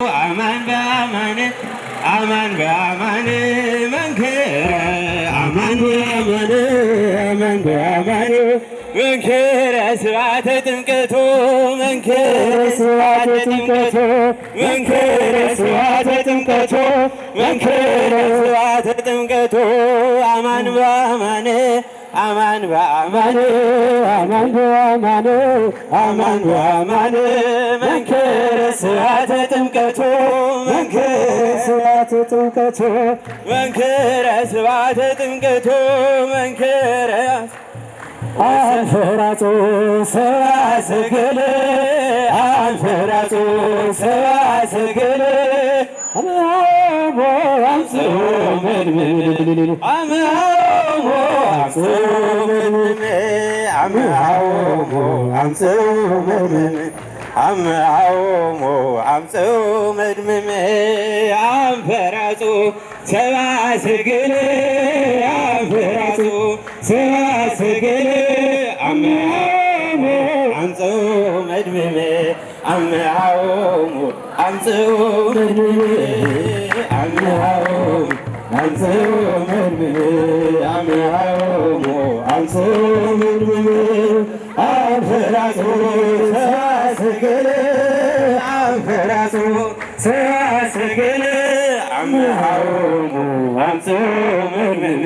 አማን በአማን አማን በአማን መንክረ አማን በአማን አማን በአማን መንክረ ስብሐተ ጥምቀቱ መንክረ ስብሐተ ጥምቀቱ መንክረ ስብሐተ ጥምቀቱ መንክረ ስብሐተ ጥምቀቱ አማን በአማን አማን በአማን አማን በአማን አማን በአማን መንክረ ስብሐተ ጥምቀቱ መንክረ ስብሐተ ጥምቀቱ መንክረ ስብሐተ ጥምቀቱ መንክረ አንፈራጹ ሰብአ ሰገል አንፈራጹ ሰብአ ሰገል አምሃሞ አምጽኡ መድምድ አምሃሞ አምጽኡ መድምድ አምሃሞ አምጽኡ መድምድ አምሃሞ አምጽኡ መድምድ አንፈራጹ ሰብአ ሰገል አንፈራጹ ሰብአ ሰገል አምሃሞ አምጽኡ መድምድ አምሃሞ አምጽኡ መድምድ አምሃሞ አምጽኡ መድምድ አምሃሞ አምጽኡ መድምድ አንፈራጹ ሰብአ ሰገል አንፈራጹ ሰብአ ሰገል አምሃሞ አምጽኡ መድምድ